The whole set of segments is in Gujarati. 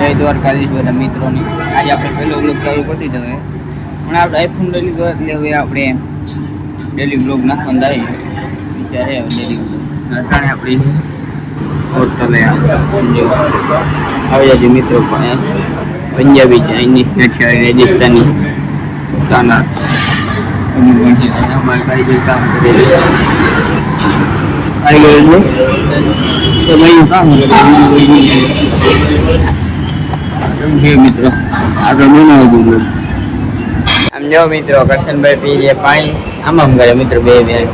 જય દ્વારકાધીશ બધા મિત્રોને. આજે આપણે પહેલો બ્લોગ ચાલુ કરી દીધો હવે. પણ આપણે આઈફોન લઈ લીધો એટલે હવે આપણે ડેલી બ્લોગ નાખવાનું થાય વિચારે ડેલી જાણે આપણી હોટલે આવી જાય મિત્રો પણ પંજાબી ચાઇનીઝ કાઠિયાવાડી રાજસ્થાની ખાના અમારે કારીગર કામ કરે મિત્રો આગળ બનાવી આમ જો મિત્રો કરશનભાઈ પી રહ્યા પાણી આમ કરે મિત્રો બે ભાઈ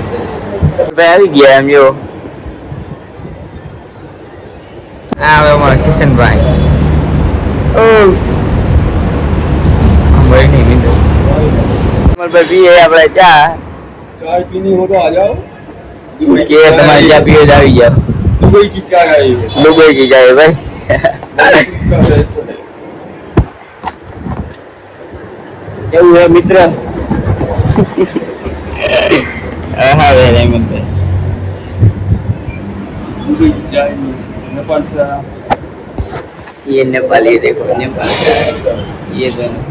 આવી ગયા આમ જો હા હવે અમારા કિશનભાઈ ભાઈ નહીં મિત્રો ભાઈ પીએ આપણે ચા पीनी हो तो आ जाओ। કે તમારે ચા પીએ જ આવી જાવ दुबई की चाय आई है। દુબઈ કી જાય ભાઈ એવું હે મિત્ર હા વે રેમંત दुबई की चाय नेपाल से ये नेपाली देखो नेपाल का ये दोनों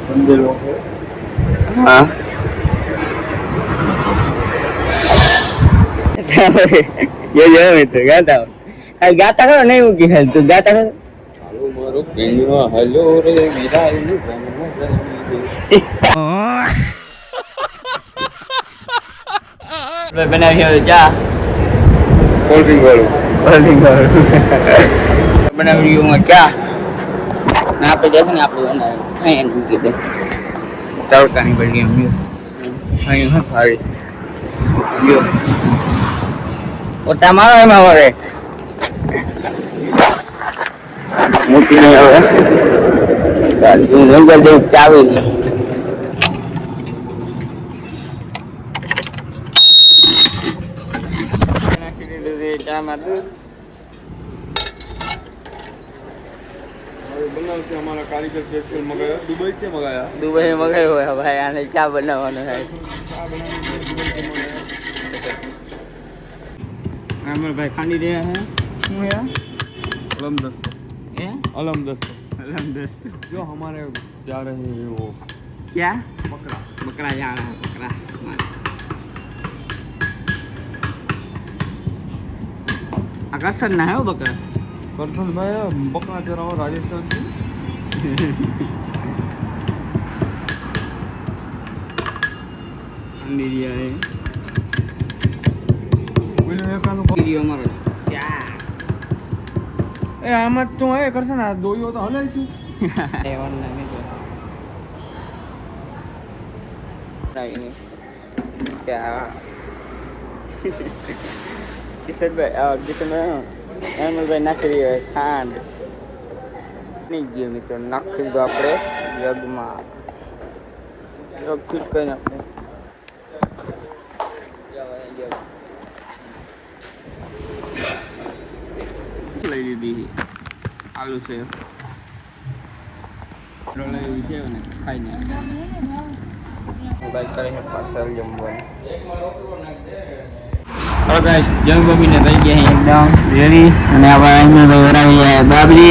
बंदे लोग हैं। हाँ ये जो मित्र गाता हूँ गाता करो नहीं वो की है तू गाता करो हेलो मारो केनुआ हेलो रे मेरा ये मैं बना रही हूँ चा कोल्ड ड्रिंक वालों बना रही हूँ क्या ना आप देखो ना आप लोग ना कहीं नहीं किधर तड़का नहीं बढ़ गया हम यो कहीं है भारी यो और टमाटर है मारे मोटी नहीं है यार यूं नहीं कर दे चावल बंगाल से हमारा कारीगर स्पेशल मंगाया दुबई से मंगाया दुबई में गए हुए हैं भाई आने क्या बनाना है अमर भाई खानी दे हैं क्यों यार अलम दस्त ये अलम दस्त अलम दोस्त जो हमारे जा रहे हैं वो क्या बकरा बकरा जा रहा है बकरा आकर्षण ना है वो बकरा करसन भाई बकरा चरा हो राजस्थान की खानी दिया है बोले एक आलू वीडियो हमारा क्या ए आमत तो है करसन आ दो ही होता हले छी ए वरना में तो नहीं क्या किशन भाई એમલ ભાઈ નાખી રહ્યો ખાંડ નહીં ગયો મિત્રો નાખી દીધો આપણે જગમાં જગ ફિટ કરીને આપણે લઈ લીધી આલુ છે લઈ છે ને ખાઈને મોબાઈલ કરે છે પાર્સલ જમવાનું और गाइस जंग बॉबी ने कर दिया है एकदम रेडी અને આપણે અહીં બનાવી છે બાબરી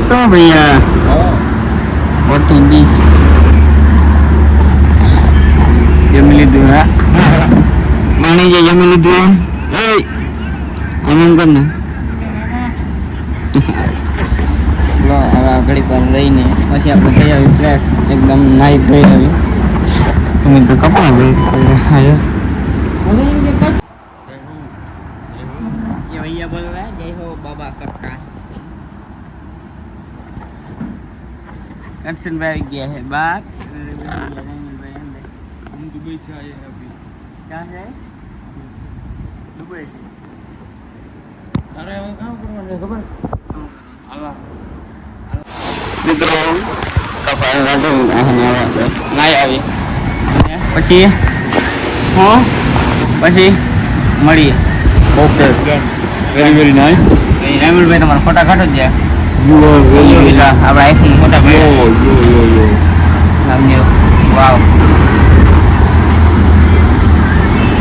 તો ભૈયા what is this જમી લીધું હા માની જે જમી લીધું એ જમીન કર ને લો હવે ઘડી પર રહીને પછી આપણે થઈ આવી ફ્રેશ એકદમ નાઈ થઈ આવી તમે તો કપડા ભાઈ भैया बोल रहा है जय हो बाबा सबका कंसन भाई गया है बात हम दुबई से आए हैं अभी क्या है दुबई से अरे हम काम करवाने खबर अल्लाह મિત્રો કપાળ વાળો નાઈ આવી પછી હું પછી મળીએ okay very very nice Remal ભાઈ તમારા ફોટા કાઢો જ यू आर वेरी આપણે આઈફોન ફોટા यो यो यो यो સમજો વાવ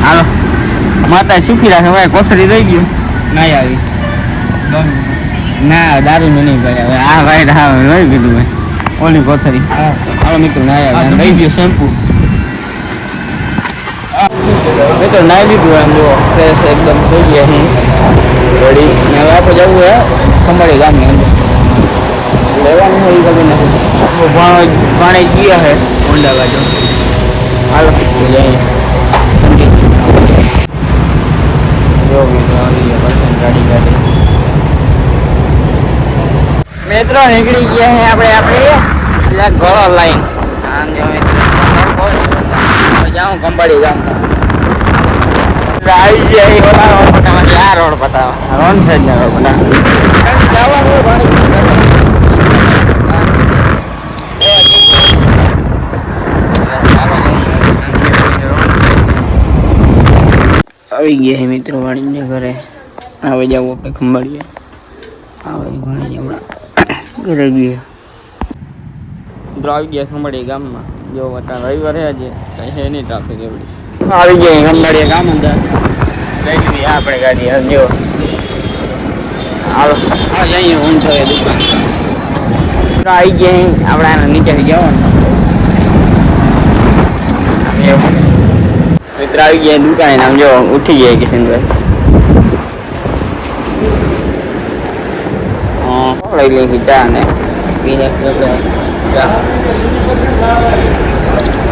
હાલો માતા સુખી રાખે ભાઈ કોથળી રહી ગયું નાઈ આવી ના દારૂ નહીં ભાઈ હવે આ ભાઈ લઈ લીધું ભાઈ ઓલી કોથરી હાલો મિત્રો ના લઈ ગયો શેમ્પુ મિત્રો નાઈ લીધું એમ જો ફ્રેશ એકદમ થઈ ગયા હું રેડી ને હવે આપણે જવું હે ખંભાળી ગામની અંદર લેવાનું હોય એ ખબર નથી પાણી ગયા હે ઊંડા બાજુ હાલો જઈએ જો મિત્રો ગાડી મિત્રો નીકળી ગયા છે આપણે ગળો લાઈન જાઉં કંબાડી ગામ આવી જાય ઓલા રોડ પટાવા આ રોડ પટાવા રોડ સાઈડ ના રોડ પટાવા આવી ગયા છે મિત્રો વાળીને ઘરે આવે જવું આપણે ખંભાળીએ આવે ઘણી હમણાં ઘરે ગયા મિત્રો આવી ગયા ખંભાળી ગામમાં જો વટા રવિવાર આજે કઈ છે નહીં ટ્રાફિક એવડી આવી ગયા ખંભાળીએ ગામ અંદર લઈ લીધી આપણે ગાડી જો હાલો જઈએ હું તો દુકાન આવી ગયા આપણે આના નીચેથી જવાનું મિત્ર આવી ગયા દુકાને આમ જો ઉઠી ગયા કિશનભાઈ લઈ લઈ ચા ને બીજા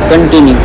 કન્ટિન્યુ